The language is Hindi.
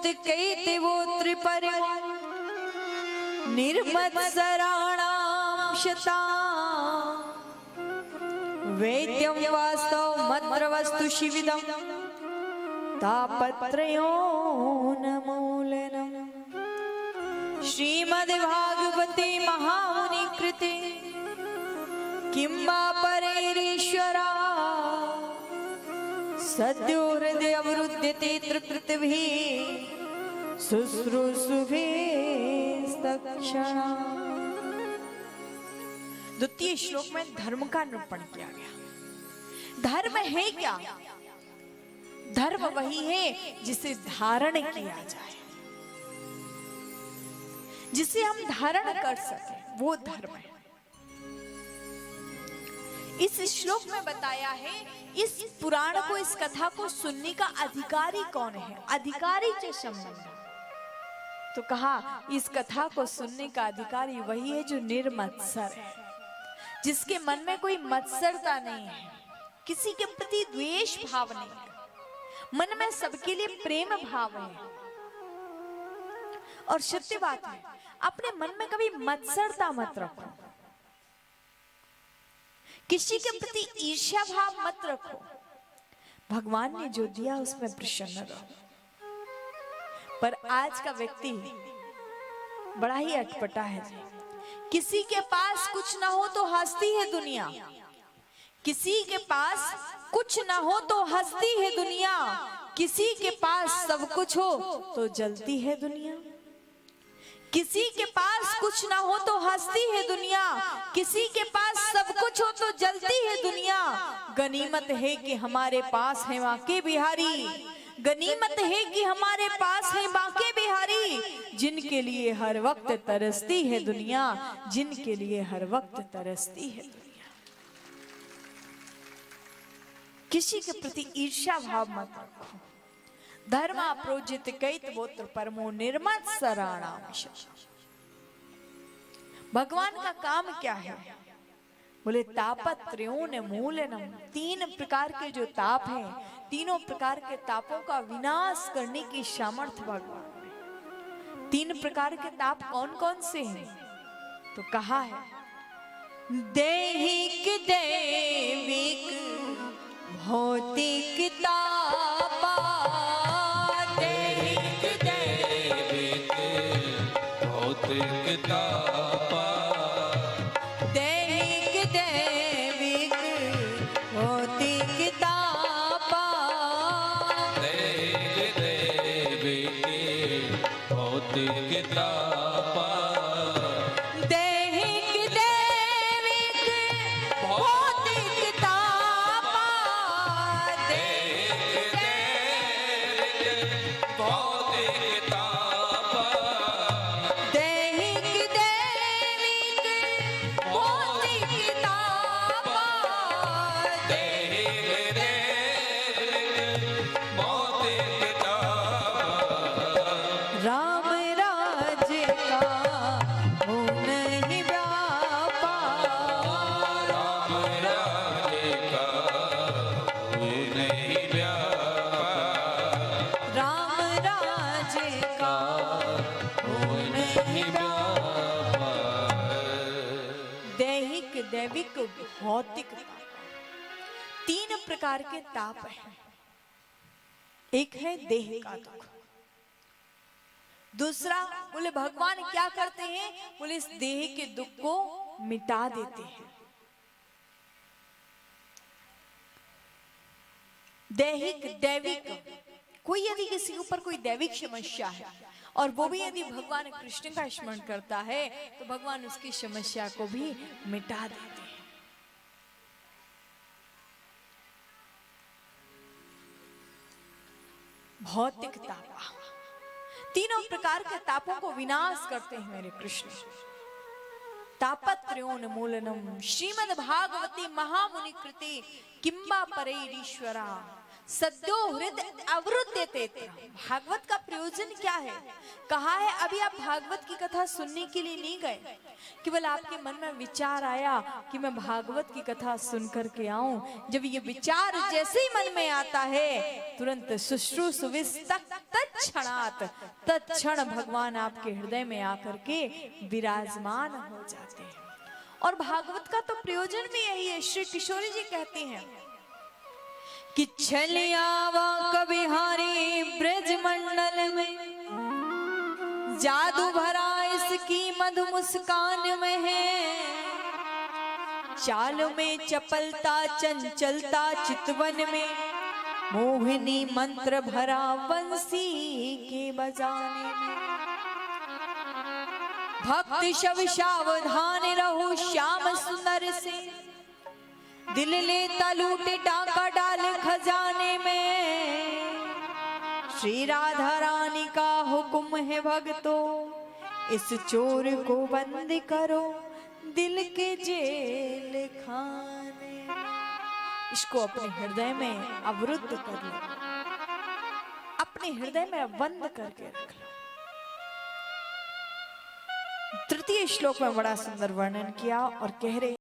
कैतिवो त्रिपर निर्मत्सराणां शता वेद्यं वास्तव मत्र वस्तु शिविदं तापत्रयो नमूलनम्। श्रीमद्भागवते महामुनि कृते किं वा परैरीश्वरा सद्यो हृदय अवरुध्यते त्रिकृतिभिः शुश्रूषुभिस्तक्षणा। द्वितीय श्लोक में धर्म का निरूपण किया गया। धर्म है क्या? धर्म वही है जिसे धारण किया जाए, जिसे हम धारण कर सके, वो धर्म है। इस श्लोक में बताया है इस पुराण को, इस कथा को सुनने का अधिकारी कौन है, अधिकारी से संबंध। तो कहा इस कथा को सुनने का अधिकारी वही है जो निर्मत्सर है, जिसके मन में कोई मत्सरता नहीं है, किसी के प्रति द्वेष भाव नहीं है, मन में सबके लिए प्रेम भाव है। और सत्य बात है, अपने मन में कभी मत्सरता मत रखो, किसी के प्रति ईर्ष्या भाव मत रखो। भगवान ने जो दिया उसमें प्रसन्न रहो। पर आज का व्यक्ति बड़ा ही अटपटा है। किसी के पास कुछ ना हो तो हंसती है दुनिया, किसी के पास कुछ ना हो तो हंसती है दुनिया, किसी के पास सब कुछ हो तो जलती है दुनिया। किसी के पास कुछ ना हो तो हंसती है दुनिया, किसी के पास सब कुछ हो तो जलती है दुनिया। गनीमत है कि हमारे पास है बांके बिहारी, गनीमत है कि हमारे पास है बांके बिहारी, जिनके लिए हर वक्त तरसती है दुनिया, जिनके लिए हर वक्त तरसती है दुनिया। किसी के प्रति ईर्ष्या भाव मत रखो। धर्म प्रोजित कैतवोत्र परमो निर्मत्सराणां। भगवान का काम क्या है? बोले तापत्रयोन मूलनम। तीन प्रकार के जो ताप हैं, तीनों प्रकार के तापों का विनाश करने की सामर्थ्य भगवान में। तीन प्रकार के ताप कौन कौन से हैं? तो कहा है दैहिक दैविक भौतिक तापा। भौतिक तापा, दैहिक दैविक भौतिक तापा, दैहिक दैविक भौतिक तापा, दैहिक दैविक भौतिक तापा, दैहिक दैविक भौतिक तापा, दैहिक दैविक भौतिक तापा, दैहिक दैविक भौतिक तापा। राम राज का हो नहीं व्यापार, राम राज्य का हो नहीं व्यापार, राम राज का हो नहीं व्यापार। दैहिक दैविक भौतिक ताप, तीन प्रकार के ताप हैं। एक है देह का दुख, दूसरा बोले भगवान क्या करते हैं? बोले इस देह के दुख को मिटा देते हैं। दैहिक दैविक, कोई यदि किसी के ऊपर कोई दैविक समस्या है और वो भी यदि भगवान कृष्ण का स्मरण करता है तो भगवान उसकी समस्या को भी मिटा देते हैं। भौतिक तापा, तीनों प्रकार के तापों को विनाश करते हैं मेरे कृष्ण। तापत्रयोन मूलनम। श्रीमद् भागवती महामुनि कृते किं वा परैरीश्वरा सद्यो हृदय अवरुध्यते। भागवत का प्रयोजन क्या है? कहा है अभी आप भागवत की कथा सुनने के लिए नहीं गए, केवल आपके मन में विचार आया कि मैं भागवत की कथा सुन करके आऊं। जब ये विचार जैसे ही मन में आता है तुरंत शुश्रूषुभिस्तक्षणा तत्क्षण भगवान आपके हृदय में आकर के विराजमान हो जाते हैं। और भागवत का तो प्रयोजन भी यही है। श्री किशोरी जी कहती हैं कि छलियावा कविहारी ब्रज मंडल में, जादू भरा इसकी मधु मुस्कान में है, चाल में चपलता चंचलता चितवन में, मोहिनी मंत्र भरा बंसी के बजाने में। भक्त शव सावधान रहो श्याम सुंदर से, दिल लेता लूटे डाका डाल खजाने में। श्री राधा रानी का हुक्म है भक्तों, इस चोर को बंद करो दिल के जेल खाने। इसको अपने हृदय में अवरुद्ध कर लो, अपने हृदय में बंद करके रख लो। तृतीय श्लोक में बड़ा सुंदर वर्णन किया और कह रहे